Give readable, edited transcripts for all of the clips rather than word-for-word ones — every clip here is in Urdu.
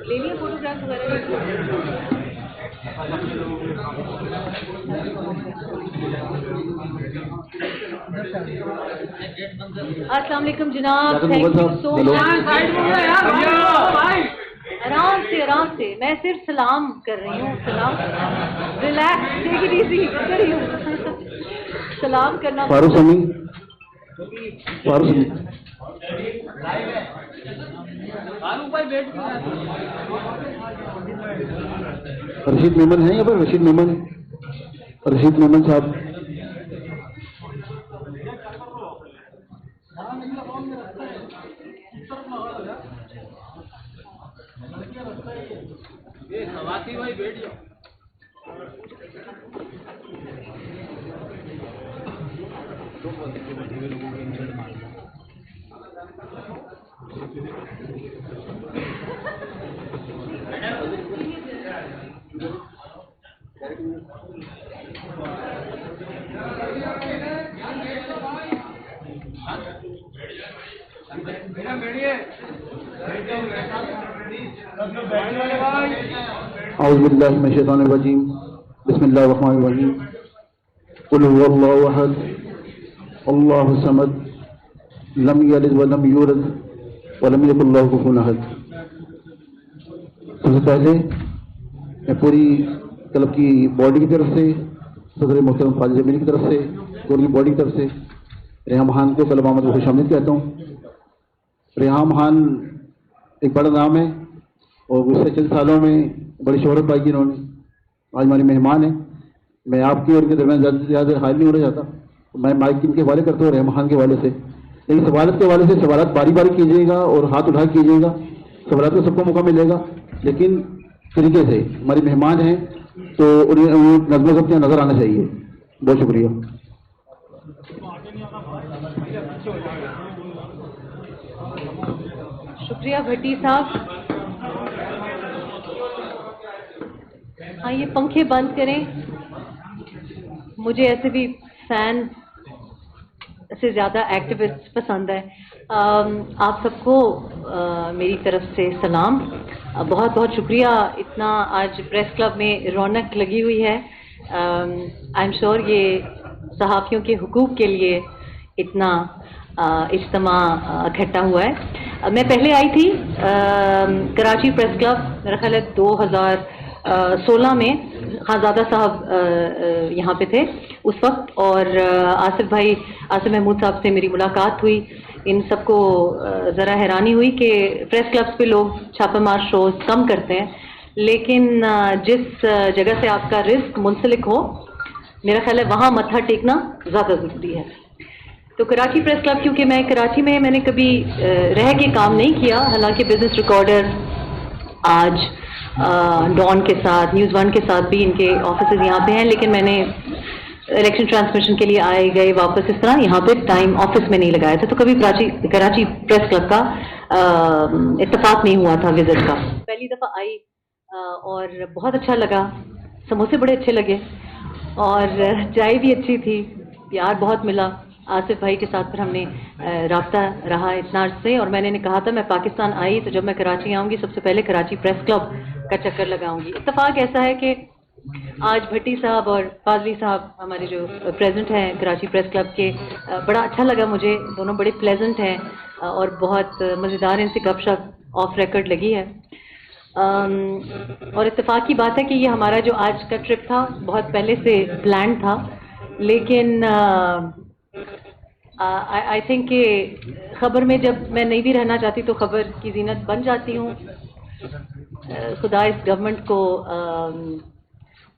لے لیے فوٹوگراف وغیرہ؟ السلام علیکم جناب، تھینک یو سو مچ. آرام سے میں صرف سلام کر رہی ہوں. سلام، ریلیکس، ٹیک اٹ ایزی کر رہی ہوں. سلام کرنا. فاروق امین، رشید میمن ہیں یہاں پر؟ رشید میمن صاحب. اعوذ باللہ من الشیطان الرجیم، بسم اللہ الرحمن الرحیم. قل هو اللہ احد اللہ الصمد لم یلد ولم یولد ولم یکن لہ کفوا احد. سب سے پہلے میں پوری کلب کی باڈی کی طرف سے، صدر محترم خالد جمیلی کی طرف سے، پوری باڈی کی طرف سے ریحام خان کو کلب آمد کو خوش آمدید کہتا ہوں. ریحام خان ایک بڑا نام ہے اور گزشتہ چند سالوں میں بڑی شہرت پائی کی انہوں نے. آج ہماری مہمان ہیں. میں آپ کی اور ان کے درمیان زیادہ حائل نہیں ہونا چاہتا. میں مائک ان کے حوالے کرتا ہوں ریحام خان کے حوالے سے. لیکن سوالات کے حوالے سے سوالات باری باری کیجیے گا اور ہاتھ اٹھا کیجیے گا. سوالات میں سب کو موقع ملے گا لیکن طریقے سے. ہماری مہمان ہیں تو انہیں نظم و ضبط نظر آنا چاہیے. بہت شکریہ. شکریہ بھٹی صاحب. ہاں یہ پنکھے بند کریں. مجھے ایسے بھی فین سے زیادہ ایکٹیوسٹ پسند ہے. آپ سب کو میری طرف سے سلام. بہت بہت شکریہ. اتنا آج پریس کلب میں رونق لگی ہوئی ہے. آئی ایم شیور یہ صحافیوں کے حقوق کے لیے اتنا اجتماع اکٹھا ہوا ہے. میں پہلے آئی تھی کراچی پریس کلب، میرا خیال ہے 2016 میں. خانزادہ صاحب یہاں پہ تھے اس وقت، اور آصف محمود صاحب سے میری ملاقات ہوئی. ان سب کو ذرا حیرانی ہوئی کہ پریس کلبس پہ لوگ چھاپہ مار شوز کم کرتے ہیں، لیکن جس جگہ سے آپ کا رزق منسلک ہو میرا خیال ہے وہاں متھا ٹیکنا زیادہ ضروری ہے. تو کراچی پریس کلب، کیونکہ میں کراچی میں نے کبھی رہ کے کام نہیں کیا، حالانکہ بزنس ریکارڈر آج ڈان کے ساتھ، نیوز ون کے ساتھ بھی ان کے آفیسز یہاں پہ ہیں، لیکن میں نے الیکشن ٹرانسمیشن کے لیے آئے گئے واپس اس طرح یہاں پہ ٹائم آفس میں نہیں لگایا تھا. تو کبھی کراچی پریس کلب کا اتفاق نہیں ہوا تھا وزٹ کا. پہلی دفعہ آئی اور بہت اچھا لگا. سموسے بڑے اچھے لگے اور چائے بھی اچھی تھی. پیار بہت ملا. آصف بھائی کے ساتھ پھر ہم نے رابطہ رہا اتنا عرصے سے، اور میں نے کہا تھا میں پاکستان آئی تو جب میں کراچی آؤں گی سب سے پہلے کراچی پریس کلب کا چکر لگاؤں گی. اتفاق ایسا ہے کہ آج بھٹی صاحب اور فاضلی صاحب ہمارے جو پریزیڈنٹ ہیں کراچی پریس کلب کے، بڑا اچھا لگا مجھے. دونوں بڑے پلیزنٹ ہیں اور بہت مزیدار ان سے گپ شپ آف ریکارڈ لگی ہے. اور اتفاق کی بات ہے کہ یہ ہمارا جو آج کا ٹرپ تھا بہت پہلے سے پلان تھا، لیکن آئی تھنک کہ خبر میں جب میں نہیں بھی رہنا چاہتی تو خبر کی زینت بن جاتی ہوں. خدا اس گورنمنٹ کو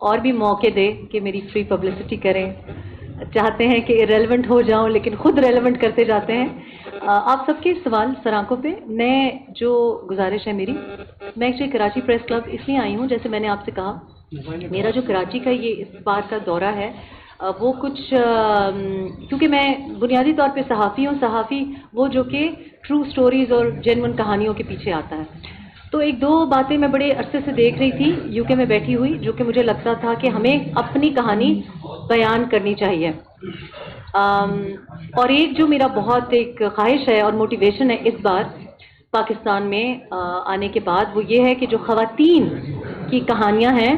اور بھی موقع دے کہ میری فری پبلسٹی کریں. چاہتے ہیں کہ ریلیونٹ ہو جاؤں لیکن خود ریلیونٹ کرتے جاتے ہیں. آپ سب کے سوال سرآنکھوں پہ. میں جو گزارش ہے میری، میں ایکچولی کراچی پریس کلب اس لیے آئی ہوں، جیسے میں نے آپ سے کہا میرا جو کراچی کا یہ اس بار کا دورہ ہے وہ کچھ کیونکہ میں بنیادی طور پہ صحافی ہوں. صحافی وہ جو کہ ٹرو سٹوریز اور جینون کہانیوں کے پیچھے آتا ہے. تو ایک دو باتیں میں بڑے عرصے سے دیکھ رہی تھی یو کے میں بیٹھی ہوئی، جو کہ مجھے لگتا تھا کہ ہمیں اپنی کہانی بیان کرنی چاہیے. اور ایک جو میرا بہت ایک خواہش ہے اور موٹیویشن ہے اس بار، پاکستان میں آنے کے بعد وہ یہ ہے کہ جو خواتین کی کہانیاں ہیں،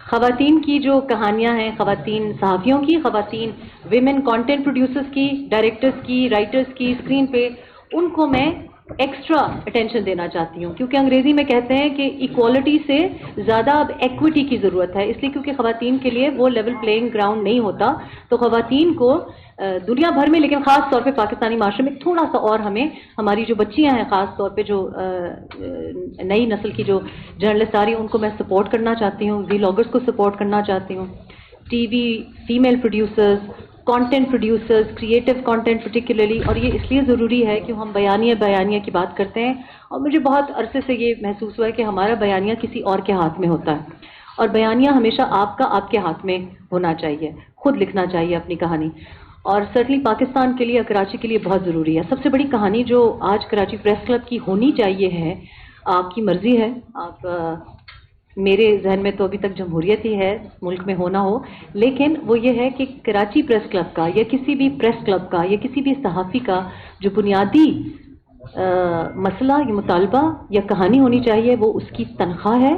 خواتین کی جو کہانیاں ہیں، خواتین صحافیوں کی، خواتین ویمن کانٹینٹ پروڈیوسرز کی، ڈائریکٹرز کی، رائٹرز کی، اسکرین پہ ان کو میں ایکسٹرا اٹینشن دینا چاہتی ہوں، کیونکہ انگریزی میں کہتے ہیں کہ ایکوالٹی سے زیادہ اب ایکوٹی کی ضرورت ہے، اس لیے کیونکہ خواتین کے لیے وہ لیول پلینگ گراؤنڈ نہیں ہوتا، تو خواتین کو دنیا بھر میں لیکن خاص طور پہ پاکستانی معاشرے میں تھوڑا سا اور ہمیں ہماری جو بچیاں ہیں، خاص طور پہ جو نئی نسل کی جو جرنلسٹ آ رہی ہیں ان کو میں سپورٹ کرنا چاہتی ہوں، ولاگرز کو سپورٹ کرنا چاہتی ہوں، T V female producers, content producers, creative content particularly, اور یہ اس لیے ضروری ہے کہ ہم بیانیہ کی بات کرتے ہیں، اور مجھے بہت عرصے سے یہ محسوس ہوا ہے کہ ہمارا بیانیہ کسی اور کے ہاتھ میں ہوتا ہے، اور بیانیہ ہمیشہ آپ کے ہاتھ میں ہونا چاہیے، خود لکھنا چاہیے اپنی کہانی، اور سرٹنلی پاکستان کے لیے، کراچی کے لیے بہت ضروری ہے۔ سب سے بڑی کہانی جو آج کراچی پریس کلب کی ہونی چاہیے ہے، آپ کی مرضی ہے، آپ میرے ذہن میں تو ابھی تک جمہوریت ہی ہے ملک میں ہونا ہو، لیکن وہ یہ ہے کہ کراچی پریس کلب کا یا کسی بھی پریس کلب کا یا کسی بھی صحافی کا جو بنیادی مسئلہ یا مطالبہ یا کہانی ہونی چاہیے وہ اس کی تنخواہ ہے،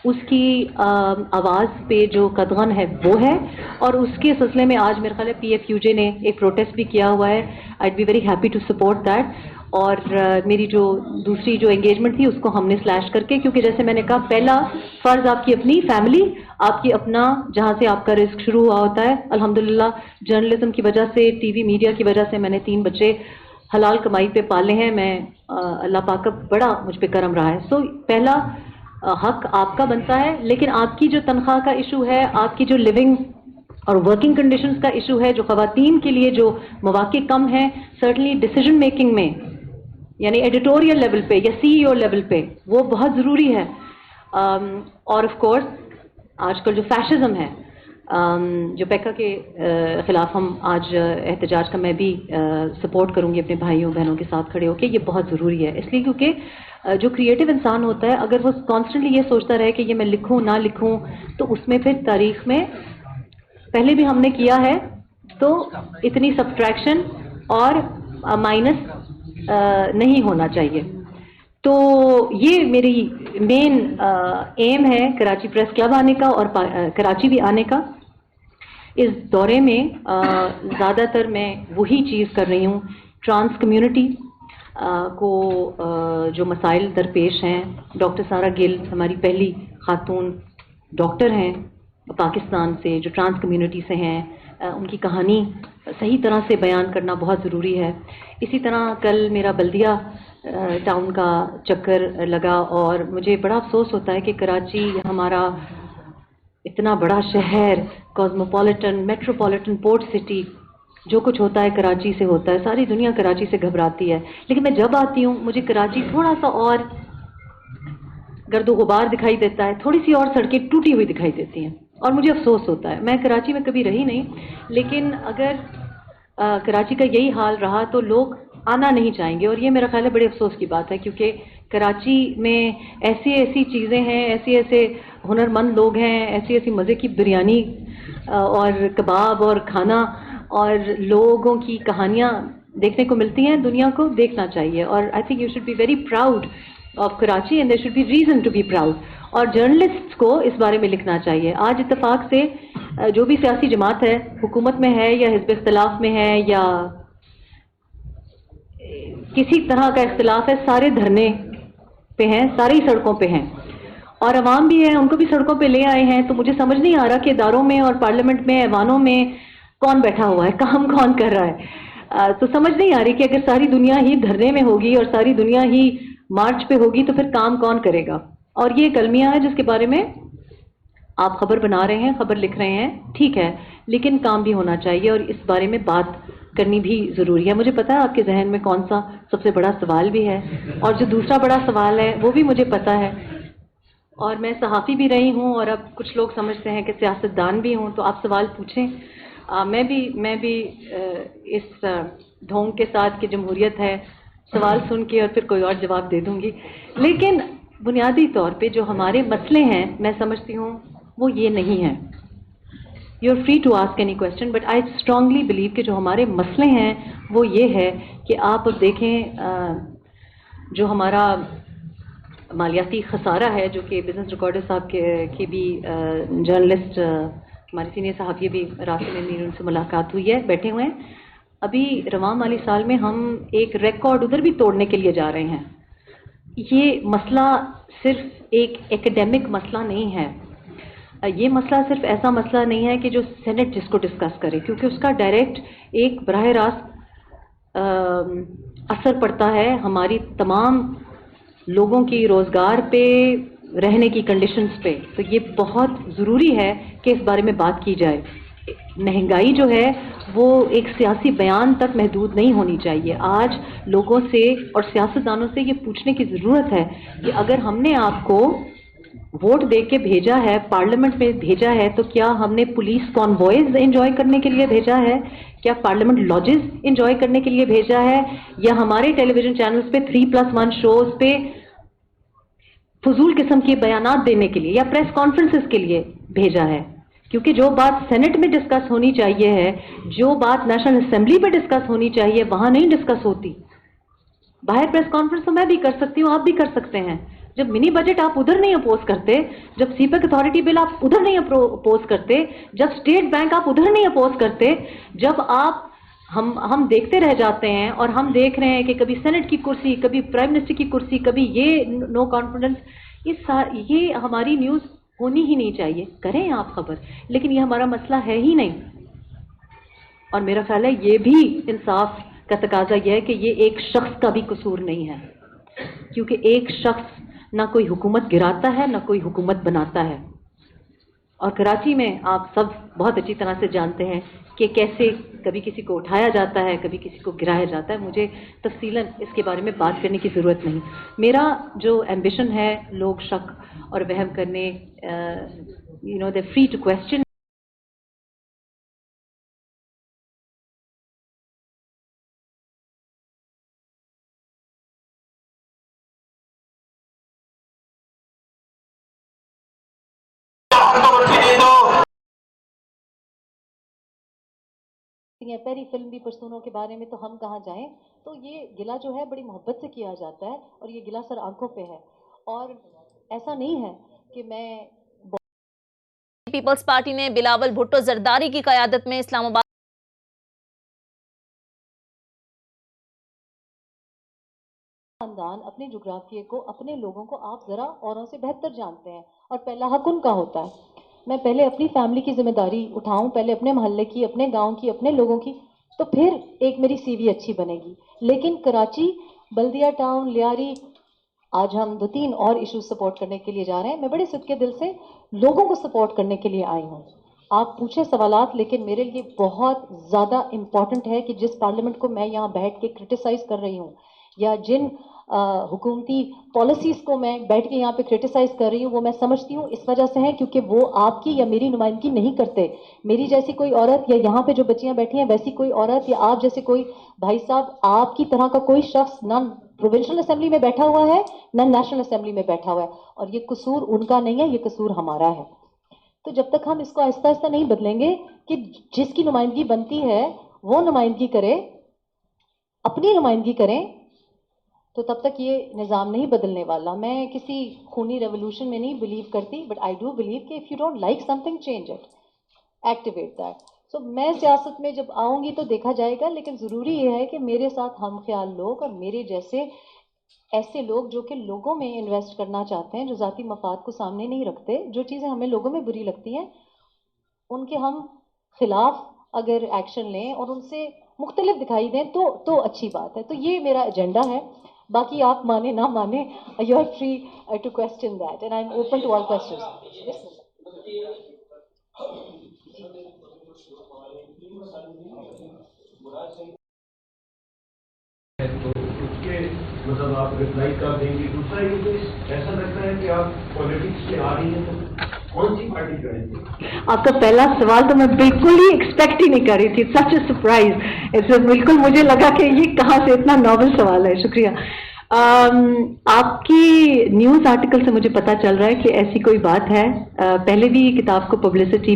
اس کی آواز پہ جو قدغن ہے وہ ہے، اور اس کے سلسلے میں آج میرے خیال ہے PFUJ نے ایک پروٹیسٹ بھی کیا ہوا ہے، I'd be very happy to support that، اور میری جو دوسری جو انگیجمنٹ تھی اس کو ہم نے سلیش کر کے، کیونکہ جیسے میں نے کہا پہلا فرض آپ کی اپنی فیملی، آپ کی اپنا جہاں سے آپ کا رزق شروع ہوا ہوتا ہے۔ الحمدللہ جرنلزم کی وجہ سے، ٹی وی میڈیا کی وجہ سے میں نے 3 بچے حلال کمائی پہ پالے ہیں، میں اللہ پاک کا بڑا مجھ پہ کرم رہا ہے، سو پہلا حق آپ کا بنتا ہے، لیکن آپ کی جو تنخواہ کا ایشو ہے، آپ کی جو لیونگ اور ورکنگ کنڈیشنز کا ایشو ہے، جو خواتین کے لیے جو مواقع کم ہیں، سرٹنلی ڈیسیجن میکنگ میں یعنی ایڈیٹوریل لیول پہ یا CEO لیول پہ وہ بہت ضروری ہے، اور آف کورس آج کل جو فیشزم ہے، جو پیکا کے خلاف ہم آج احتجاج کا میں بھی سپورٹ کروں گی اپنے بھائیوں بہنوں کے ساتھ کھڑے ہو کے، یہ بہت ضروری ہے، اس لیے کیونکہ جو کریٹو انسان ہوتا ہے اگر وہ کانسٹنٹلی یہ سوچتا رہے کہ یہ میں لکھوں نہ لکھوں، تو اس میں پھر تاریخ میں پہلے بھی ہم نے کیا ہے تو اتنی سبٹریکشن اور مائنس نہیں ہونا چاہیے۔ تو یہ میری مین ایم ہے کراچی پریس کلب آنے کا اور کراچی بھی آنے کا۔ اس دورے میں زیادہ تر میں وہی چیز کر رہی ہوں، ٹرانس کمیونٹی کو جو مسائل درپیش ہیں، ڈاکٹر سارہ گل ہماری پہلی خاتون ڈاکٹر ہیں پاکستان سے جو ٹرانس کمیونٹی سے ہیں، ان کی کہانی صحیح طرح سے بیان کرنا بہت ضروری ہے۔ اسی طرح کل میرا بلدیہ ٹاؤن کا چکر لگا اور مجھے بڑا افسوس ہوتا ہے کہ کراچی ہمارا اتنا بڑا شہر، کاسموپولیٹن میٹروپولیٹن پورٹ سٹی، جو کچھ ہوتا ہے کراچی سے ہوتا ہے، ساری دنیا کراچی سے گھبراتی ہے، لیکن میں جب آتی ہوں مجھے کراچی تھوڑا سا اور گرد و غبار دکھائی دیتا ہے، تھوڑی سی اور سڑکیں ٹوٹی ہوئی دکھائی دیتی ہیں، اور مجھے افسوس ہوتا ہے۔ میں کراچی میں کبھی رہی نہیں، لیکن اگر کراچی کا یہی حال رہا تو لوگ آنا نہیں چاہیں گے، اور یہ میرا خیال ہے بڑے افسوس کی بات ہے، کیونکہ کراچی میں ایسی چیزیں ہیں، ایسے ہنرمند لوگ ہیں، ایسی مزے کی بریانی اور کباب اور کھانا اور لوگوں کی کہانیاں دیکھنے کو ملتی ہیں، دنیا کو دیکھنا چاہیے، اور I think you should be very proud of Karachi and there should be reason to be proud, اور جرنلسٹ کو اس بارے میں لکھنا چاہیے۔ آج اتفاق سے جو بھی سیاسی جماعت ہے، حکومت میں ہے یا حزب اختلاف میں ہے یا کسی طرح کا اختلاف ہے، سارے دھرنے پہ ہیں، ساری سڑکوں پہ ہیں، اور عوام بھی ہے، ان کو بھی سڑکوں پہ لے آئے ہیں، تو مجھے سمجھ نہیں آ رہا کہ اداروں میں اور پارلیمنٹ میں ایوانوں میں کون بیٹھا ہوا ہے، کام کون کر رہا ہے، تو سمجھ نہیں آ رہی کہ اگر ساری دنیا ہی دھرنے میں ہوگی اور ساری دنیا ہی مارچ پہ ہوگی تو پھر کام کون کرے گا۔ اور یہ ایک المیہ ہے جس کے بارے میں آپ خبر بنا رہے ہیں، خبر لکھ رہے ہیں، ٹھیک ہے، لیکن کام بھی ہونا چاہیے اور اس بارے میں بات کرنی بھی ضروری ہے۔ مجھے پتا ہے آپ کے ذہن میں کون سا سب سے بڑا سوال بھی ہے، اور جو دوسرا بڑا سوال ہے وہ بھی مجھے پتا ہے، اور میں صحافی بھی رہی ہوں اور اب کچھ لوگ سمجھتے ہیں کہ سیاستدان بھی ہوں، تو آپ سوال پوچھیں۔ میں بھی اس ڈھونگ کے ساتھ کہ جمہوریت ہے سوال سن کے اور پھر کوئی اور جواب دے دوں گی، لیکن بنیادی طور پہ جو ہمارے مسئلے ہیں میں سمجھتی ہوں وہ یہ نہیں ہیں۔ You are free to ask any question, but I strongly believe کہ جو ہمارے مسئلے ہیں وہ یہ ہے کہ آپ اب دیکھیں جو ہمارا مالیاتی خسارہ ہے، جو کہ بزنس ریکارڈر صاحب کے بھی جرنلسٹ ہمارے سینئر صحافی بھی راستے میں ان سے ملاقات ہوئی ہے، بیٹھے ہوئے ہیں. ابھی رواں مالی سال میں ہم ایک ریکارڈ ادھر بھی توڑنے کے لیے جا رہے ہیں. یہ مسئلہ صرف ایک ایکڈیمک مسئلہ نہیں ہے، یہ مسئلہ صرف ایسا مسئلہ نہیں ہے کہ جو سینٹ جس کو ڈسکس کرے، کیونکہ اس کا ڈائریکٹ ایک براہ راست اثر پڑتا ہے ہماری تمام لوگوں کی روزگار پہ، رہنے کی کنڈیشنز پہ. تو یہ بہت ضروری ہے کہ اس بارے میں بات کی جائے. مہنگائی جو ہے وہ ایک سیاسی بیان تک محدود نہیں ہونی چاہیے. آج لوگوں سے اور سیاستدانوں سے یہ پوچھنے کی ضرورت ہے کہ اگر ہم نے آپ کو ووٹ دے کے بھیجا ہے، پارلیمنٹ میں بھیجا ہے، تو کیا ہم نے پولیس کانوائز انجوائے کرنے کے لیے بھیجا ہے؟ کیا پارلیمنٹ لاجز انجوائے کرنے کے لیے بھیجا ہے؟ یا ہمارے ٹیلی ویژن چینلز پہ 3+1 شوز پہ فضول قسم کے بیانات دینے کے لیے یا پریس کانفرنسز کے لیے بھیجا ہے؟ کیونکہ جو بات سینٹ میں ڈسکس ہونی چاہیے ہے، جو بات نیشنل اسمبلی پہ ڈسکس ہونی چاہیے، وہاں نہیں ڈسکس ہوتی. باہر پریس کانفرنس تو میں بھی کر سکتی ہوں، آپ بھی کر سکتے ہیں. جب منی بجٹ آپ ادھر نہیں اپوز کرتے، جب سی پیک اتھارٹی بل آپ ادھر نہیں اپوز کرتے، جب اسٹیٹ بینک آپ ادھر نہیں اپوز کرتے، جب آپ ہم دیکھتے رہ جاتے ہیں اور ہم دیکھ رہے ہیں کہ کبھی سینٹ کی کرسی، کبھی پرائم منسٹر کی کرسی، کبھی یہ نو کانفیڈنس. یہ ہماری نیوز ہونی ہی نہیں چاہیے. کریں آپ خبر، لیکن یہ ہمارا مسئلہ ہے ہی نہیں. اور میرا خیال ہے یہ بھی انصاف کا تقاضا یہ ہے کہ یہ ایک شخص کا بھی قصور نہیں ہے، کیونکہ ایک شخص نہ کوئی حکومت گراتا ہے، نہ کوئی حکومت بناتا ہے. اور کراچی میں آپ سب بہت اچھی طرح سے جانتے ہیں کہ کیسے کبھی کسی کو اٹھایا جاتا ہے، کبھی کسی کو گرایا جاتا ہے. مجھے تفصیلاً اس کے بارے میں بات کرنے کی ضرورت نہیں. میرا جو ایمبیشن ہے، لوگ شک اور وہم کرنے دے فری ٹو کویسچن. پہلی فلم بھی پرسونوں کے بارے میں، تو ہم کہاں جائیں. تو یہ گلہ جو ہے بڑی محبت سے کیا جاتا ہے، اور یہ گلہ سر آنکھوں پہ ہے. اور ایسا نہیں ہے کہ میں پیپلز پارٹی نے بلاول بھٹو زرداری کی قیادت میں اسلام آباد خاندان اپنے جغرافیے کو، اپنے لوگوں کو آپ ذرا اوروں سے بہتر جانتے ہیں، اور پہلا حق ان کا ہوتا ہے. میں پہلے اپنی فیملی کی ذمہ داری اٹھاؤں، پہلے اپنے محلے کی، اپنے گاؤں کی، اپنے لوگوں کی، تو پھر ایک میری سی وی اچھی بنے گی. لیکن کراچی، بلدیہ ٹاؤن، لیاری، آج ہم 2-3 اور ایشوز سپورٹ کرنے کے لیے جا رہے ہیں. میں بڑے صدقے دل سے لوگوں کو سپورٹ کرنے کے لیے آئی ہوں. آپ پوچھیں سوالات، لیکن میرے لیے بہت زیادہ امپورٹنٹ ہے کہ جس پارلیمنٹ کو میں یہاں بیٹھ کے کرٹیسائز کر رہی ہوں، یا جن حکومتی پالیسیز کو میں بیٹھ کے یہاں پہ کرٹیسائز کر رہی ہوں، وہ میں سمجھتی ہوں اس وجہ سے ہے کیونکہ وہ آپ کی یا میری نمائندگی نہیں کرتے. میری جیسی کوئی عورت، یا یہاں پہ جو بچیاں بیٹھی ہیں ویسی کوئی عورت، یا آپ جیسے کوئی بھائی صاحب، آپ کی طرح کا کوئی شخص نہ پروونشل اسمبلی میں بیٹھا ہوا ہے، نہ نیشنل اسمبلی میں بیٹھا ہوا ہے. اور یہ قصور ان کا نہیں ہے، یہ قصور ہمارا ہے. تو جب تک ہم اس کو آہستہ آہستہ نہیں بدلیں گے کہ جس کی نمائندگی بنتی ہے وہ نمائندگی کرے، اپنی نمائندگی کریں، تو تب تک یہ نظام نہیں بدلنے والا. میں کسی خونی ریولوشن میں نہیں بلیو کرتی، بٹ آئی ڈو بلیو کہ if you don't like something, change it, activate that. So میں سیاست میں جب آؤں گی تو دیکھا جائے گا، لیکن ضروری یہ ہے کہ میرے ساتھ ہم خیال لوگ اور میرے جیسے ایسے لوگ جو کہ لوگوں میں انویسٹ کرنا چاہتے ہیں، جو ذاتی مفاد کو سامنے نہیں رکھتے، جو چیزیں ہمیں لوگوں میں بری لگتی ہیں ان کے ہم خلاف اگر ایکشن لیں اور ان سے مختلف دکھائی دیں تو اچھی بات ہے. تو یہ میرا ایجنڈا ہے. باقی آپ مانیں نہ مانیں، you are free to question that and I am open to all questions. مطلب آپ ریپلائی کر دیں گے. دوسرا یہ کہ ایسا لگتا ہے کہ آپ پالیٹکس میں آ رہی ہیں تو کون سی پارٹی کریں گے؟ آپ کا پہلا سوال تو میں بالکل ہی ایکسپیکٹ ہی نہیں کر رہی تھی. سچ اے سرپرائز. بالکل مجھے لگا کہ یہ کہاں سے اتنا ناول سوال ہے. شکریہ. آپ کی نیوز آرٹیکل سے مجھے پتا چل رہا ہے کہ ایسی کوئی بات ہے. پہلے بھی کتاب کو پبلسٹی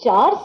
4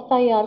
FIR,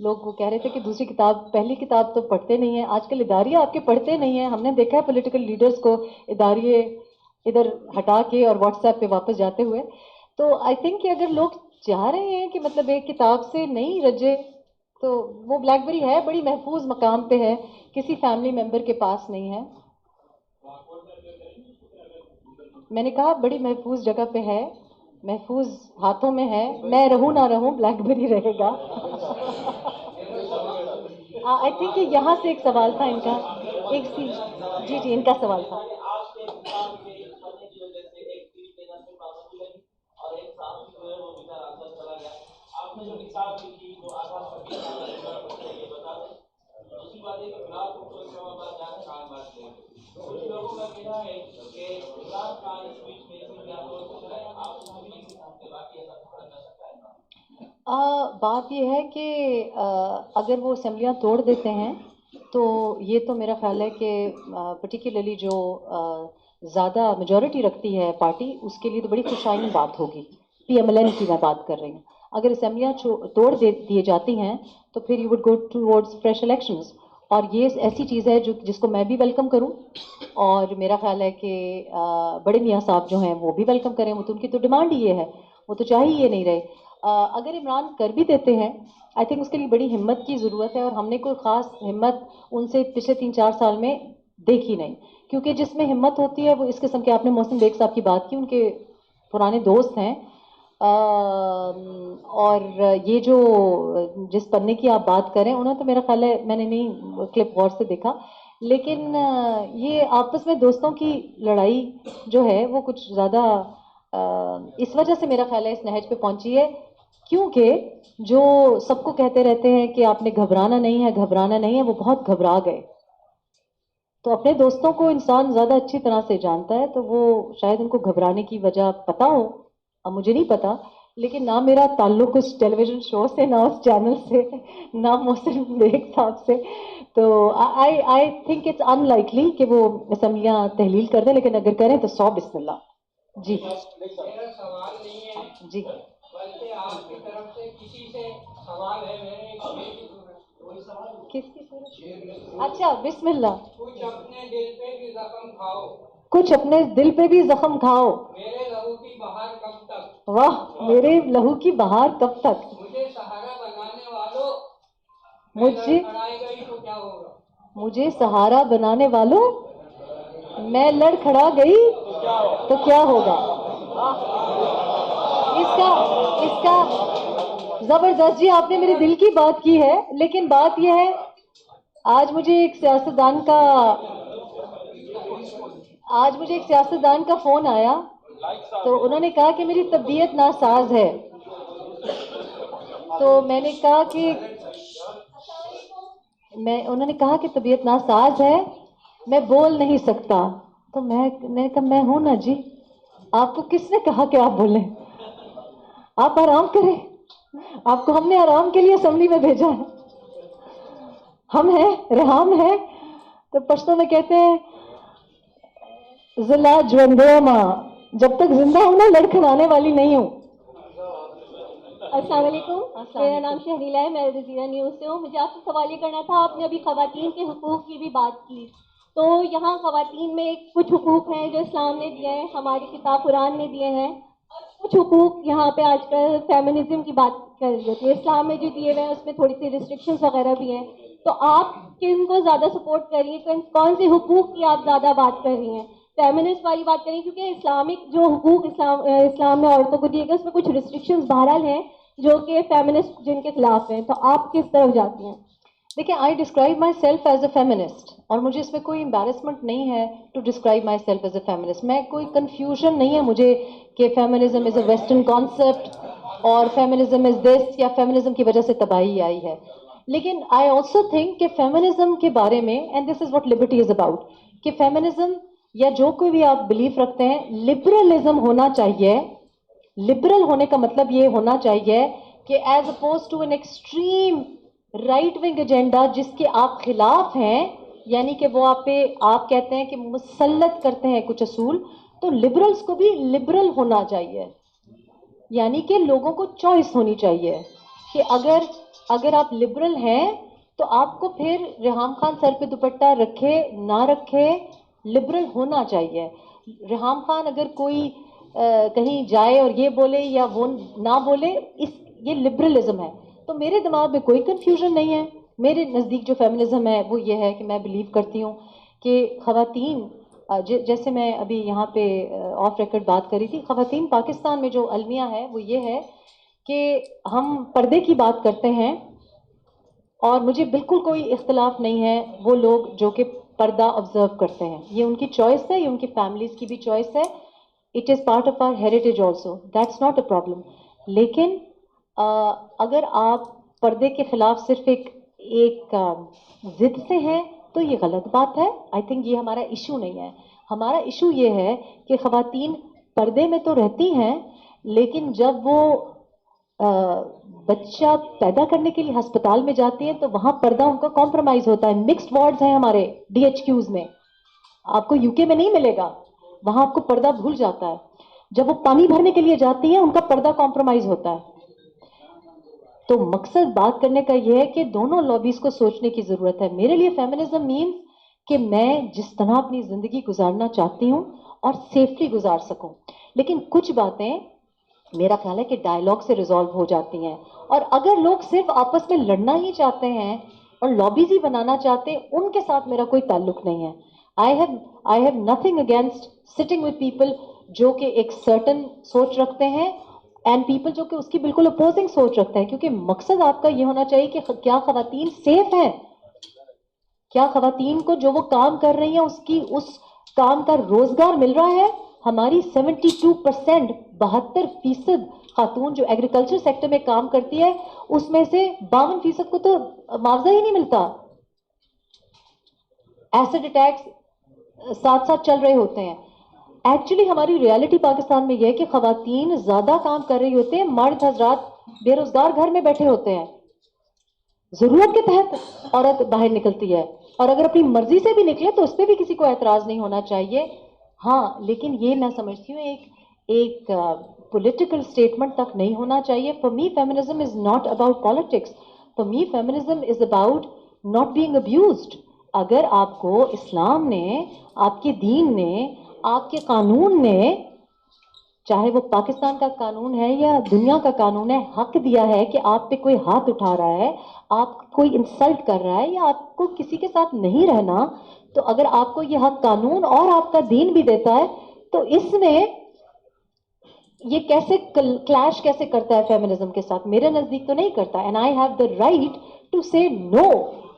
لوگ وہ کہہ رہے تھے کہ دوسری کتاب پہلی کتاب تو پڑھتے نہیں ہیں. آج کل اداریہ آپ کے پڑھتے نہیں ہیں. ہم نے دیکھا ہے پولیٹیکل لیڈرز کو اداریے ادھر ہٹا کے اور واٹس ایپ پہ واپس جاتے ہوئے. تو آئی تھنک کہ اگر لوگ چاہ رہے ہیں کہ مطلب ایک کتاب سے نہیں رجے تو وہ بلیک بیری ہے, بڑی محفوظ مقام پہ ہے, کسی فیملی ممبر کے پاس نہیں ہے. میں نے کہا بڑی محفوظ جگہ پہ ہے, محفوظ ہاتھوں میں ہے. میں رہوں نہ رہوں بلیک بیری رہے گا. آئی تھنک کہ یہاں سے ایک سوال تھا ان کا, ایک سی جی ان کا سوال تھا. بات یہ ہے کہ اگر وہ اسمبلیاں توڑ دیتے ہیں تو یہ تو میرا خیال ہے کہ پرٹیکولرلی جو زیادہ میجورٹی رکھتی ہے پارٹی, اس کے لیے تو بڑی خوشائن بات ہوگی. پی ایم ایل این کی میں بات کر رہی ہوں. اگر اسمبلیاں توڑ دیے جاتی ہیں تو پھر you would go towards fresh elections, اور یہ ایسی چیز ہے جس کو میں بھی ویلکم کروں, اور میرا خیال ہے کہ بڑے میاں صاحب جو ہیں وہ بھی ویلکم کریں. وہ تو ان کی تو ڈیمانڈ ہی یہ ہے, وہ تو چاہے یہ نہیں رہے. اگر عمران کر بھی دیتے ہیں آئی تھنک اس کے لیے بڑی ہمت کی ضرورت ہے, اور ہم نے کوئی خاص ہمت ان سے پچھلے 3-4 سال میں دیکھی نہیں, کیونکہ جس میں ہمت ہوتی ہے وہ اس قسم کے, آپ نے محسن بیگ صاحب کی بات کی, ان کے پرانے دوست ہیں. اور یہ جو جس پڑھنے کی آپ بات کریں انہوں نے تو میرا خیال ہے, میں نے نہیں کلپ غور سے دیکھا, لیکن یہ آپس میں دوستوں کی لڑائی جو ہے وہ کچھ زیادہ اس وجہ سے میرا خیال ہے اس نہج پہ پہنچی ہے کیونکہ جو سب کو کہتے رہتے ہیں کہ آپ نے گھبرانا نہیں ہے گھبرانا نہیں ہے, وہ بہت گھبرا گئے. تو اپنے دوستوں کو انسان زیادہ اچھی طرح سے جانتا ہے, تو وہ شاید ان کو گھبرانے کی وجہ پتہ ہو, اب مجھے نہیں پتا, لیکن نہ میرا تعلق اس ٹیلی ویژن شو سے, نہ اس چینل سے, نہ محسن بیگ صاحب سے. تو I think it's unlikely کہ وہ اسمبلیاں تحلیل کر دیں, لیکن اگر کریں تو 100 بسم اللہ. جی میرا سوال نہیں ہے جی بلکہ آپ کی طرف سے کسی سے سوال ہے. میرے ایک شعر کی صورت, کس کی صورت؟ اچھا بسم اللہ. کچھ اپنے دل پہ بھی زخم کھاؤ, کچھ اپنے دل پہ بھی زخم کھاؤ, میرے لہو کی بہار کب تک, واہ میرے لہو کی بہار کب تک, مجھے سہارا بنانے والوں, مجھے لڑائی گئی تو کیا ہوگا, مجھے سہارا بنانے والوں میں لڑ کھڑا گئی تو کیا ہوگا. اس کا زبردست جی, آپ نے میرے دل کی بات کی ہے. لیکن بات یہ ہے, آج مجھے ایک سیاستدان کا فون آیا, تو انہوں نے کہا کہ میری طبیعت ناساز ہے. تو میں نے کہا کہ انہوں نے کہا کہ طبیعت ناساز ہے, میں بول نہیں سکتا. تو میں نے کہا میں ہوں نا جی, آپ کو کس نے کہا کہ آپ بولیں, آپ آرام کریں, آپ کو ہم نے آرام کے لیے اسمبلی میں بھیجا ہے, ہم ہیں رحام ہیں. تو پشتو میں کہتے ہیں ضلع جوندو ماں, جب تک زندہ ہوں نا لڑکھڑانے والی نہیں ہوں. السلام علیکم, میرا نام شہریلا ہے, میں جزیرہ نیوز سے ہوں. مجھے آپ سے سوال یہ کرنا تھا, آپ نے ابھی خواتین کے حقوق کی بھی بات کی, تو یہاں خواتین میں کچھ حقوق ہیں جو اسلام نے دیے ہیں, ہماری کتاب قرآن نے دیے ہیں. کچھ حقوق یہاں پہ آج کل فیمنزم کی بات کر رہی ہوتی ہے, اسلام میں جو دیے ہوئے ہیں اس میں تھوڑی سی ریسٹرکشنز وغیرہ بھی ہیں. تو آپ کن کو زیادہ سپورٹ کر رہی ہیں, کون سے حقوق کی آپ زیادہ بات کر رہی ہیں, فیمنسٹ والی بات کریں, کیونکہ اسلامک جو حقوق اسلام نے عورتوں کو دیے گئے اس میں کچھ ریسٹرکشنز بہرحال ہیں جو کہ فیمنسٹ جن کے خلاف ہیں, تو آپ کس طرف جاتی ہیں؟ دیکھیں, I describe myself as a feminist, اور مجھے اس میں کوئی امبیرسمنٹ نہیں ہے to describe myself as a feminist. میں کوئی کنفیوژن نہیں ہے مجھے کہ feminism is a western concept اور فیمنزم از دس, یا فیمنزم کی وجہ سے تباہی آئی ہے. لیکن آئی آلسو تھنک کہ فیمنزم کے بارے میں, and this is what liberty is about, کہ فیمنزم یا جو کوئی بھی آپ بلیف رکھتے ہیں, لبرلزم ہونا چاہیے. لبرل ہونے کا مطلب یہ ہونا چاہیے کہ as oppose to an extreme right wing agenda جس کے آپ خلاف ہیں, یعنی کہ وہ آپ کہتے ہیں کہ مسلط کرتے ہیں کچھ اصول, تو لبرلز کو بھی لبرل ہونا چاہیے, یعنی کہ لوگوں کو چوائس ہونی چاہیے کہ اگر آپ لبرل ہیں تو آپ کو پھر ریحام خان سر پہ دوپٹہ رکھے نہ رکھے لبرل ہونا چاہیے. ریحام خان اگر کوئی کہیں جائے اور یہ بولے یا وہ نہ بولے یہ لبرلزم ہے. تو میرے دماغ میں کوئی کنفیوژن نہیں ہے. میرے نزدیک جو فیمنزم ہے وہ یہ ہے کہ میں بلیو کرتی ہوں کہ خواتین جیسے میں ابھی یہاں پہ آف ریکارڈ بات کری تھی, خواتین پاکستان میں جو المیہ ہے وہ یہ ہے کہ ہم پردے کی بات کرتے ہیں اور مجھے بالکل کوئی اختلاف نہیں ہے وہ لوگ جو کہ پردہ آبزرو کرتے ہیں. یہ ان کی چوائس ہے, یہ ان کی فیملیز کی بھی چوائس ہے. It is part of our heritage also, that's not a problem. لیکن اگر آپ پردے کے خلاف صرف ایک ضد سے ہیں تو یہ غلط بات ہے. آئی تھنک یہ ہمارا ایشو نہیں ہے. ہمارا ایشو یہ ہے کہ خواتین پردے میں تو رہتی ہیں لیکن جب وہ بچہ پیدا کرنے کے لیے ہسپتال میں جاتی ہیں تو وہاں پردہ ان کا کمپرومائز ہوتا ہے. مکسڈ وارڈز ہیں ہمارے DHQs میں, آپ کو UK میں نہیں ملے گا, وہاں آپ کو پردہ بھول جاتا ہے. جب وہ پانی بھرنے کے لیے جاتی ہیں ان کا پردہ کمپرومائز ہوتا ہے. تو مقصد بات کرنے کا یہ ہے کہ دونوں لابیز کو سوچنے کی ضرورت ہے. میرے لیے فیمنزم مینس کہ میں جس طرح اپنی زندگی گزارنا چاہتی ہوں اور سیفلی گزار سکوں, لیکن کچھ باتیں میرا خیال ہے کہ ڈائلاگ سے ریزالو ہو جاتی ہیں. اور اگر لوگ صرف آپس میں لڑنا ہی چاہتے ہیں اور لابیز ہی بنانا چاہتے ہیں, ان کے ساتھ میرا کوئی تعلق نہیں ہے. I have nothing against sitting with people جو کہ ایک certain سوچ رکھتے ہیں and people جو کہ اس کی بالکل opposing سوچ رکھتے ہیں, کیونکہ مقصد آپ کا یہ ہونا چاہیے کہ کیا خواتین سیف ہیں, کیا خواتین کو جو وہ کام کر رہی ہیں اس کام کا روزگار مل رہا ہے. ہماری 72% 72% خاتون جو ایگریکلچر سیکٹر میں کام کرتی ہے اس میں سے 52% کو تو معاوضہ ہی نہیں ملتا. ایسڈ اٹیکس ساتھ ساتھ چل رہے ہوتے ہیں. ایکچولی ہماری ریالٹی پاکستان میں یہ ہے کہ خواتین زیادہ کام کر رہی ہوتے ہیں, مرد حضرات بے روزگار گھر میں بیٹھے ہوتے ہیں. ضرورت کے تحت عورت باہر نکلتی ہے اور اگر اپنی مرضی سے بھی نکلے تو اس پہ بھی کسی کو اعتراض نہیں ہونا چاہیے. ہاں لیکن یہ میں سمجھتی ہوں ایک پولیٹیکل اسٹیٹمنٹ تک نہیں ہونا چاہیے. For me feminism is not about politics, for me feminism is about not being abused. اگر آپ کو اسلام نے, آپ کے دین نے, آپ کے قانون نے, چاہے وہ پاکستان کا قانون ہے یا دنیا کا قانون ہے, حق دیا ہے کہ آپ پہ کوئی ہاتھ اٹھا رہا ہے, آپ کوئی انسلٹ کر رہا ہے یا آپ کو کسی کے ساتھ نہیں رہنا, تو اگر آپ کو یہ حق قانون اور آپ کا دین بھی دیتا ہے تو اس میں یہ کیسے کلیش کیسے کرتا ہے فیمنزم کے ساتھ؟ میرے نزدیک تو نہیں کرتا. And I have the right to say no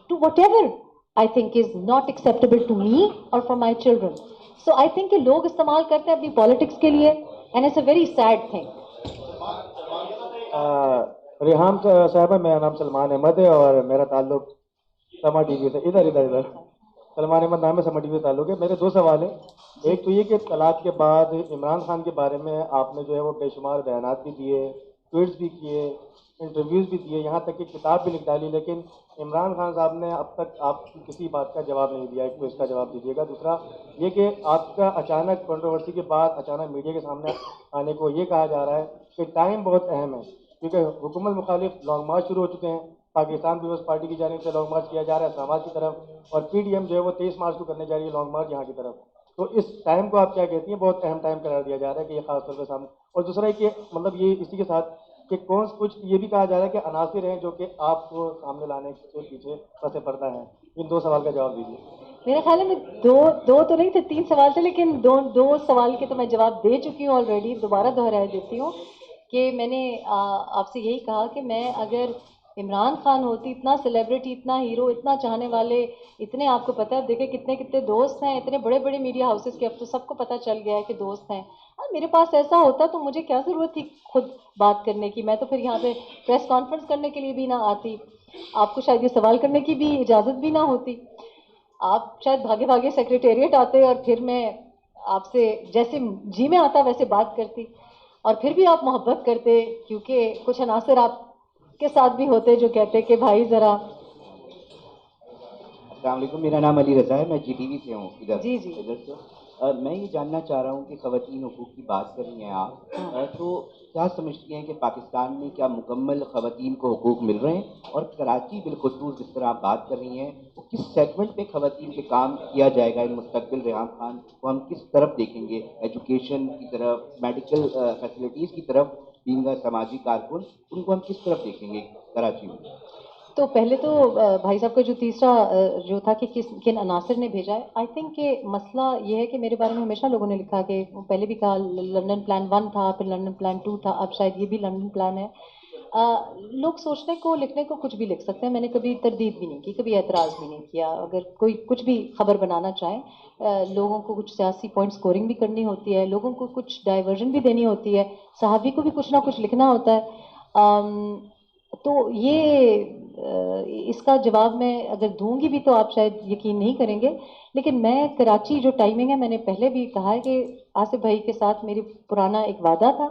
to whatever I think is not acceptable to me اور for my children. So I think کہ لوگ استعمال کرتے ہیں اپنی پالیٹکس کے لیے, and it's a very sad thing. Reham صاحبہ, میرا نام سلمان احمد ہے اور میرا تعلق سما ٹی وی سے ادھر سلمان احمد نام ہے, سما ٹی وی سے تعلق ہے. میرے دو سوال ہیں. ایک تو یہ کہ طلاق کے بعد عمران خان کے بارے میں آپ نے جو ہے وہ بے شمار بیانات بھی دیے, ٹویٹس بھی کیے, انٹرویوز بھی دیے, یہاں تک کہ کتاب بھی لکھ ڈالی, لیکن عمران خان صاحب نے اب تک آپ کی کسی بات کا جواب نہیں دیا. ایک تو اس کا جواب دیجیے گا. دوسرا یہ کہ آپ کا اچانک کنٹروورسی کے بعد اچانک میڈیا کے سامنے آنے کو یہ کہا جا رہا ہے کہ ٹائم بہت اہم ہے, کیونکہ حکومت مخالف لانگ مارچ شروع ہو چکے ہیں. پاکستان پیپلز پارٹی کی جانب سے لانگ مارچ کیا جا رہا ہے اسلام آباد کی طرف, اور PDM جو ہے وہ 23 مارچ کو کرنے جا رہی ہے لانگ مارچ یہاں کی طرف. تو اس ٹائم کو آپ کیا کہتی ہیں؟ بہت اہم ٹائم قرار دیا جا رہا ہے کہ یہ خاص طور پہ سامنے. اور دوسرا ہے کہ مطلب یہ اسی کے ساتھ کہ کچھ یہ بھی کہا جا رہا ہے کہ عناصر ہیں جو کہ آپ کو سامنے لانے کے پیچھے پس پردہ ہیں. ان دو سوال کا جواب دیجیے. میرے خیال میں دو تو نہیں تھے, 3 سوال تھے, لیکن دو سوال کے تو میں جواب دے چکی ہوں آلریڈی. دوبارہ دہرا دیتی ہوں کہ میں نے آپ سے یہی کہا کہ میں اگر عمران خان ہوتی, اتنا سیلیبریٹی, اتنا ہیرو, اتنا چاہنے والے, اتنے آپ کو پتہ ہے, دیکھیں کتنے دوست ہیں, اتنے بڑے بڑے میڈیا ہاؤسز کے, اب تو سب کو پتہ چل گیا ہے کہ دوست ہیں. میرے پاس ایسا ہوتا تو مجھے کیا ضرورت تھی خود بات کرنے کی؟ میں تو پھر یہاں پہ پریس کانفرنس کرنے کے لیے بھی نہ آتی, آپ کو شاید یہ سوال کرنے کی بھی اجازت بھی نہ ہوتی. آپ شاید بھاگے بھاگے سیکریٹریٹ آتے اور پھر میں آپ سے جیسے جی میں آتا ویسے بات کرتی, اور پھر بھی آپ محبت کرتے, کیونکہ کچھ عناصر آپ کے ساتھ بھی ہوتے جو کہتے کہ بھائی ذرا. السلام علیکم, میرا نام علی رضا ہے, میں GTV سے ہوں ادھر. جی جی. ادھر سے میں یہ جاننا چاہ رہا ہوں کہ خواتین حقوق کی بات کر رہی ہیں آپ، تو کیا سمجھتی ہیں کہ پاکستان میں کیا مکمل خواتین کو حقوق مل رہے ہیں؟ اور کراچی بالخصوص جس طرح آپ بات کر رہی ہیں، وہ کس سیگمنٹ پہ خواتین پہ کام کیا جائے گا؟ ان مستقبل ریحام خان کو ہم کس طرف دیکھیں گے؟ ایجوکیشن کی طرف، میڈیکل فیسلٹیز کی طرف، بینگ سماجی کارکن، ان کو ہم کس طرف دیکھیں گے کراچی میں؟ تو پہلے تو بھائی صاحب کا جو تیسرا جو تھا کہ کن عناصر نے بھیجا ہے، آئی تھنک کہ مسئلہ یہ ہے کہ میرے بارے میں ہمیشہ لوگوں نے لکھا کہ پہلے بھی کہا لنڈن پلان 1 تھا، پھر لنڈن پلان 2 تھا، اب شاید یہ بھی لنڈن پلان ہے. لوگ سوچنے کو لکھنے کو کچھ بھی لکھ سکتے ہیں. میں نے کبھی تردید بھی نہیں کی، کبھی اعتراض بھی نہیں کیا. اگر کوئی کچھ بھی خبر بنانا چاہیں، لوگوں کو کچھ سیاسی پوائنٹ سکورنگ بھی کرنی ہوتی ہے، لوگوں کو کچھ ڈائیورژن بھی دینی ہوتی ہے، صحافی کو بھی کچھ نہ کچھ لکھنا ہوتا ہے. تو یہ اس کا جواب میں اگر دوں گی بھی تو آپ شاید یقین نہیں کریں گے. لیکن میں کراچی جو ٹائمنگ ہے، میں نے پہلے بھی کہا ہے کہ آصف بھائی کے ساتھ میری پرانا ایک وعدہ تھا،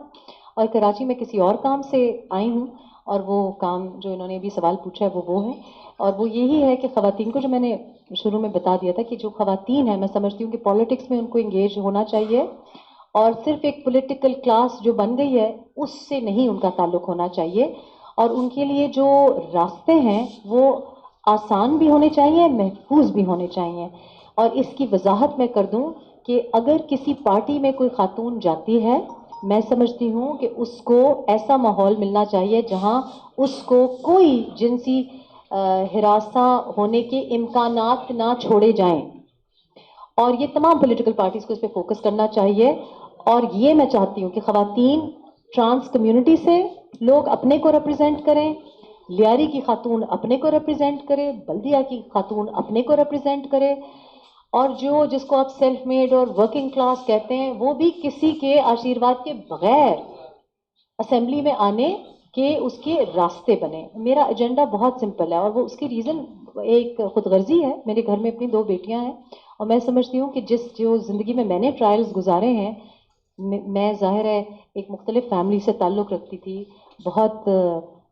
اور کراچی میں کسی اور کام سے آئی ہوں، اور وہ کام جو انہوں نے ابھی سوال پوچھا ہے وہ ہے. اور وہ یہی ہے کہ خواتین کو، جو میں نے شروع میں بتا دیا تھا کہ جو خواتین ہیں، میں سمجھتی ہوں کہ پالیٹکس میں ان کو انگیج ہونا چاہیے، اور صرف ایک پولیٹیکل کلاس جو بن گئی ہے اس سے نہیں ان کا تعلق ہونا چاہیے. اور ان کے لیے جو راستے ہیں وہ آسان بھی ہونے چاہیے، محفوظ بھی ہونے چاہیے. اور اس کی وضاحت میں کر دوں کہ اگر کسی پارٹی میں کوئی خاتون جاتی ہے، میں سمجھتی ہوں کہ اس کو ایسا ماحول ملنا چاہیے جہاں اس کو کوئی جنسی ہراساں ہونے کے امکانات نہ چھوڑے جائیں. اور یہ تمام پولیٹیکل پارٹیز کو اس پہ فوکس کرنا چاہیے. اور یہ میں چاہتی ہوں کہ خواتین ٹرانس کمیونٹی سے لوگ اپنے کو ریپرزینٹ کریں، لیاری کی خاتون اپنے کو ریپرزینٹ کرے، بلدیہ کی خاتون اپنے کو ریپرزینٹ کرے، اور جس کو آپ سیلف میڈ اور ورکنگ کلاس کہتے ہیں، وہ بھی کسی کے آشیرواد کے بغیر اسمبلی میں آنے کے اس کے راستے بنے. میرا ایجنڈا بہت سمپل ہے، اور وہ اس کی ریزن ایک خود غرضی ہے. میرے گھر میں اپنی 2 بیٹیاں ہیں، اور میں سمجھتی ہوں کہ جو زندگی میں نے ٹرائلز گزارے ہیں، میں ظاہر ہے ایک مختلف فیملی سے تعلق رکھتی تھی، بہت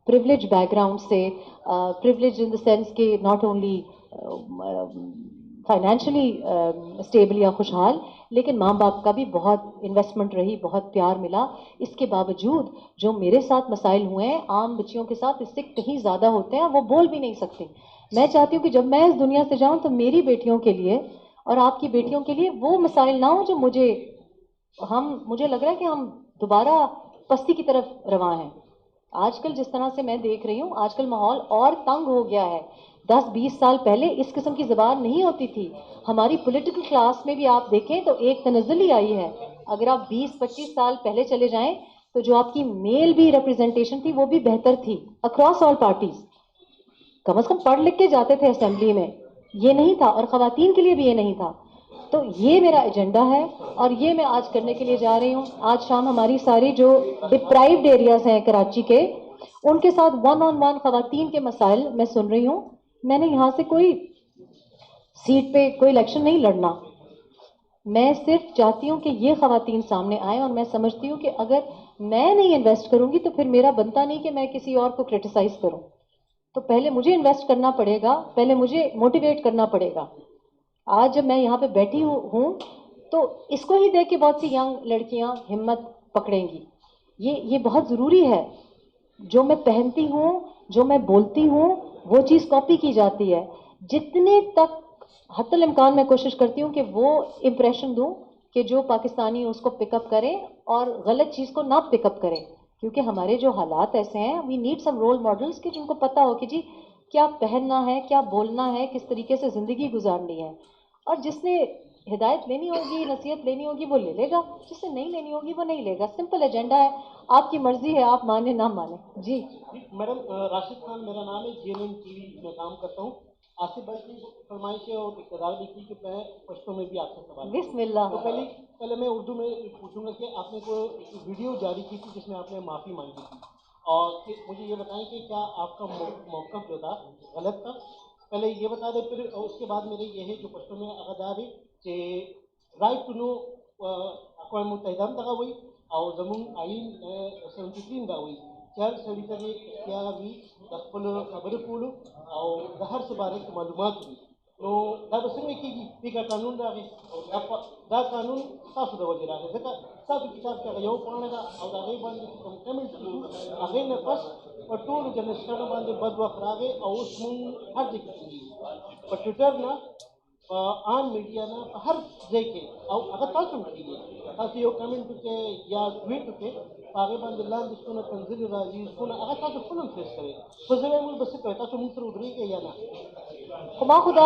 پریولیج بیک گراؤنڈ سے. پریولیج ان دا سینس کہ ناٹ اونلی فائنینشلی اسٹیبل یا خوشحال، لیکن ماں باپ کا بھی بہت انویسٹمنٹ رہی، بہت پیار ملا. اس کے باوجود جو میرے ساتھ مسائل ہوئے ہیں، عام بچیوں کے ساتھ اس سے کہیں زیادہ ہوتے ہیں، وہ بول بھی نہیں سکتے. میں چاہتی ہوں کہ جب میں اس دنیا سے جاؤں تو میری بیٹیوں کے لیے اور آپ کی بیٹیوں کے لیے وہ مسائل نہ ہوں جو مجھے لگ رہا ہے کہ ہم دوبارہ پستی کی طرف رواں ہیں. آج کل جس طرح سے میں دیکھ رہی ہوں، آج کل ماحول اور تنگ ہو گیا ہے. 10-20 سال پہلے اس قسم کی زبان نہیں ہوتی تھی. ہماری پولیٹیکل کلاس میں بھی آپ دیکھیں تو ایک تنزلی آئی ہے. اگر آپ 20-25 سال پہلے چلے جائیں تو جو آپ کی میل بھی ریپرزنٹیشن تھی وہ بھی بہتر تھی اکراس آل پارٹیز. کم از کم پڑھ لکھ کے جاتے تھے اسمبلی میں، یہ نہیں تھا، اور خواتین کے لیے بھی یہ نہیں تھا. تو یہ میرا ایجنڈا ہے، اور یہ میں آج کرنے کے لیے جا رہی ہوں. آج شام ہماری ساری جو ڈپرائیوڈ ایریاز ہیں کراچی کے، ان کے ساتھ 1-on-1 خواتین کے مسائل میں سن رہی ہوں. میں نے یہاں سے کوئی سیٹ پہ کوئی الیکشن نہیں لڑنا، میں صرف چاہتی ہوں کہ یہ خواتین سامنے آئیں. اور میں سمجھتی ہوں کہ اگر میں نہیں انویسٹ کروں گی تو پھر میرا بنتا نہیں کہ میں کسی اور کو کرٹیسائز کروں. تو پہلے مجھے انویسٹ کرنا پڑے گا، پہلے مجھے موٹیویٹ کرنا پڑے گا. آج جب میں یہاں پہ بیٹھی ہوں تو اس کو ہی دیکھ کے بہت سی ینگ لڑکیاں ہمت پکڑیں گی. یہ بہت ضروری ہے. جو میں پہنتی ہوں، جو میں بولتی ہوں، وہ چیز کاپی کی جاتی ہے. جتنے تک حتی الامکان میں کوشش کرتی ہوں کہ وہ امپریشن دوں کہ جو پاکستانی اس کو پک اپ کریں اور غلط چیز کو نہ پک اپ کریں. کیونکہ ہمارے جو حالات ایسے ہیں، we need some role models کہ جن کو پتہ ہو کہ جی کیا پہننا ہے، کیا بولنا ہے، کس طریقے سے زندگی گزارنی ہے. اور جس نے ہدایت لینی ہوگی، نصیحت لینی ہوگی، وہ لے لے گا. جس سے نہیں لینی ہوگی وہ نہیں لے گا. سمپل ایجنڈا ہے. آپ کی مرضی ہے، آپ مانیں نہ مانیں. جی میڈم، راشد خان میرا نام ہے، JNN TV میں کام کرتا ہوں. آصف بھائی کی فرمائش اور اقتدار بھی کی کہ میں پشتوں میں بھی آپ سے سوال کروں. بسم اللہ. تو پہلے میں اردو میں پوچھوں گا کہ آپ نے کوئی ویڈیو جاری کی تھی جس میں آپ نے معافی مانگی تھی، اور مجھے یہ بتائیں کہ کیا آپ کا موقف جو تھا غلط تھا؟ پہلے یہ بتا دیں، پھر اس کے بعد میرے یہ ہے جو پشتوں میں اغدار ہے کہ رائٹ ٹو نو اقوام متحدہ میں ہوئی اور زمون آئین 73 دا ہوئی چار سڑی ته اختیار وي د خپل خبرې کولو او د هر څه باره کې معلومات وي. نو دا به څنګه کېږي دې کا قانون راغی دا قانون تاسو د وجې راغی ځکه ستاسو کتاب کې هغه یو پاڼه ده او د هغې باندې چې کوم کمنټ کېږو هغې نه پس په ټولو جرنلسټانو باندې بد وخت راغی او اوس مونږ هر ځای کې کېږي په ټویټر نه په عام میډیا نه په هر ځای کې او هغه تاسو هم کېږي تاسو یو کمنټ وکړئ یا ټویټ وکړئ په هغې باندې لاندې څونه کنځلې راځي څونه هغه تاسو خپل هم فیس کوئ په زه وایم موږ به څه کوئ تاسو موږ سره ودرېږئ یا نه ما خدا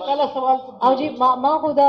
پہلا سوال او جی ما خدا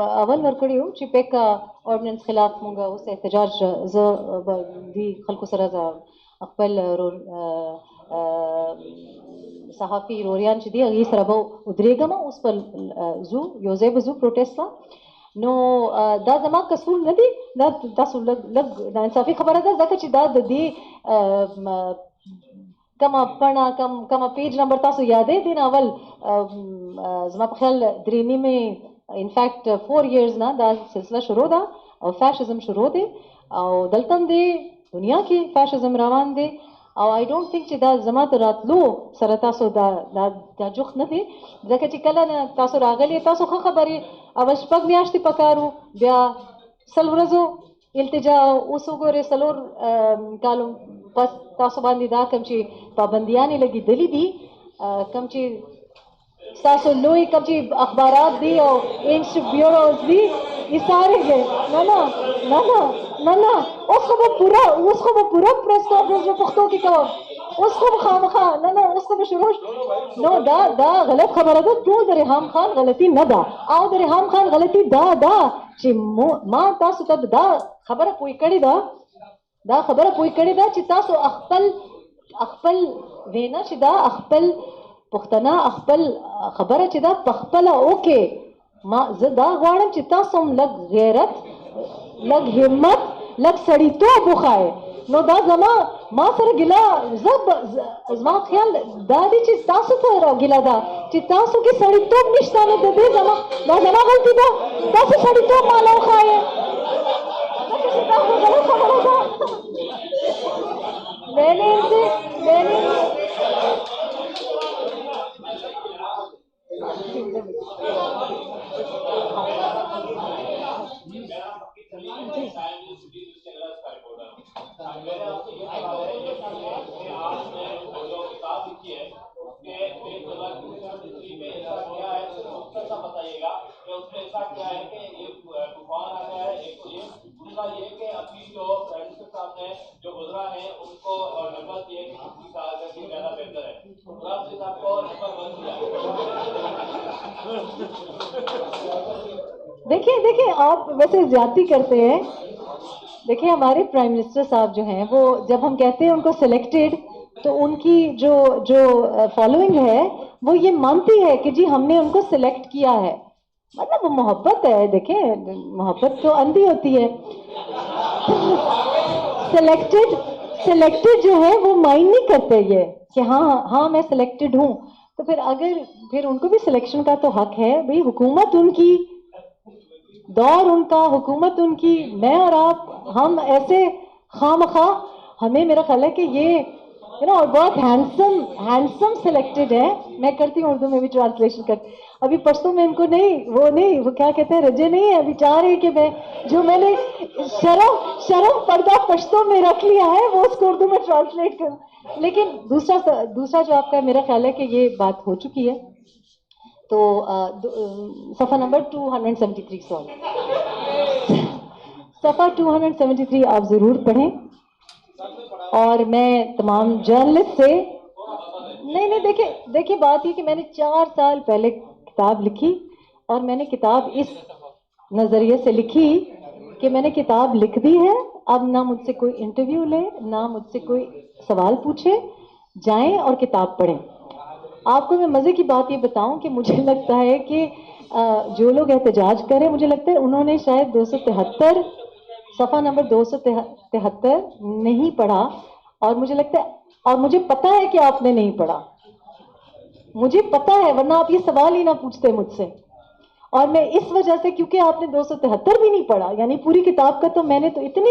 اول ورکړی و چې پیک اورډیننس خلاف مونږ اوس احتجاج ز دی خلکو سره خپل صحافي روریان چې دی هغې سره به ودرېږم اوس په زو یو ځای به زو پروټیسټ ته نو دا زما قصور نه دی دا تاسو لږ ناانصافي خبره ده ځکه چې دا د دې کما پڑھنا کما پیج نمبر تاسو یادې دین اول زما په خیال درېنی میں انفیکٹ 4 ایئرز نه دا سلسله شروع ده او فیشزم شروع دی او دلته دی دنیا کې فیشزم روان دی او آی ډونټ تھنک چې دا زما ته راتلو سره تاسو دا جوخ نه دی ځکه چې کله نه تاسو راغلی تاسو ښه خبرې اول شپږ میاشتې پکارو بیا سل ورځو التجا اوس وګورئ څلور کالو پس تاسو باندې دا کوم چې پابندیانې لګېدلې دي کوم چې ستاسو لوی کوم چې اخبارات دي او انچ بیوروز دي یہ سارے گئے نه اوس خو به پورا پریس کانفرنس میں پښتو کې کوم اوس خو به خامخا نه اوس خو به شروع نو دا غلط خبره ده ټول د ریحام خان غلطي نه ده او د ریحام خان غلطي دا چې ما تاسو ته دا خبره پوی کړې ده چې تاسو خپل وینا چې دا خپل پښتنه خپل خبره چې دا پخپله اوکې ما زه دا غواړم چې تاسو هم لږ غیرت لږ همت لږ سړیتوب وښایئ نو دا ما سره ګیله زما خیال دا دی چې تاسو سره ګیله ده چې تاسو کې سړیتوب نشته نو د دې دا زما غلطي ده تاسو سړیتوب ماله وښایئ میں نے بتائیے گا کہ اس میں ایسا کیا ہے کہ یہ طوفان آ گیا ہے ایک تو یہ دوسرا یہ کہ ابھی جو پرائم منسٹر صاحب نے جو گزرا ہے ان کو نمبر دیے کہ کسی کا آگے زیادہ بہتر ہے غلام سے صاحب کو نمبر 1 دیا دیکھیے آپ ویسے زیادتی کرتے ہیں دیکھیں ہمارے پرائم منسٹر صاحب جو ہیں وہ جب ہم کہتے ہیں ان کو سلیکٹڈ تو ان کی جو فالوئنگ ہے وہ یہ مانتی ہے کہ جی ہم نے ان کو سلیکٹ کیا ہے مطلب وہ محبت ہے دیکھیں محبت تو اندھی ہوتی ہے سلیکٹڈ جو ہے وہ مائنڈ نہیں کرتے یہ کہ ہاں میں سلیکٹڈ ہوں تو پھر ان کو بھی سلیکشن کا تو حق ہے بھئی حکومت ان کی دور ان کا حکومت ان کی میں اور آپ ہم ایسے خواہ ہمیں میرا خیال ہے کہ یہ اور بہت ہینڈسم سلیکٹڈ ہے میں کرتی ہوں اردو میں بھی ٹرانسلیشن ابھی پشتو میں ان کو وہ کیا کہتے ہیں رجے نہیں ہے ابھی چاہ رہی کہ میں نے شرم پردہ پشتو میں رکھ لیا ہے وہ اس کو اردو میں ٹرانسلیٹ کروں لیکن دوسرا جو آپ کا میرا خیال ہے کہ یہ بات ہو چکی ہے تو صفحہ نمبر 273 صفحہ 273 آپ ضرور پڑھیں اور میں تمام جرنلسٹ سے نہیں دیکھیں بات یہ کہ میں نے 4 سال پہلے کتاب لکھی اور میں نے کتاب اس نظریے سے لکھی کہ میں نے کتاب لکھ دی ہے اب نہ مجھ سے کوئی انٹرویو لے نہ مجھ سے کوئی سوال پوچھے جائیں اور کتاب پڑھیں آپ کو میں مزے کی بات یہ بتاؤں کہ مجھے لگتا ہے کہ جو لوگ احتجاج کریں مجھے لگتا ہے انہوں نے شاید 273 صفحہ نمبر 273 نہیں پڑھا اور مجھے لگتا ہے اور مجھے پتا ہے کہ آپ نے نہیں پڑھا مجھے پتا ہے ورنہ آپ یہ سوال ہی نہ پوچھتے مجھ سے اور میں اس وجہ سے کیونکہ آپ نے 273 بھی نہیں پڑھا یعنی پوری کتاب کا تو میں نے تو اتنی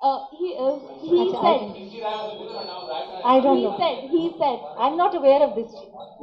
He said. I don't know. He said. I'm not aware of this.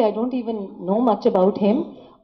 I don't even know much about him.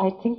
I think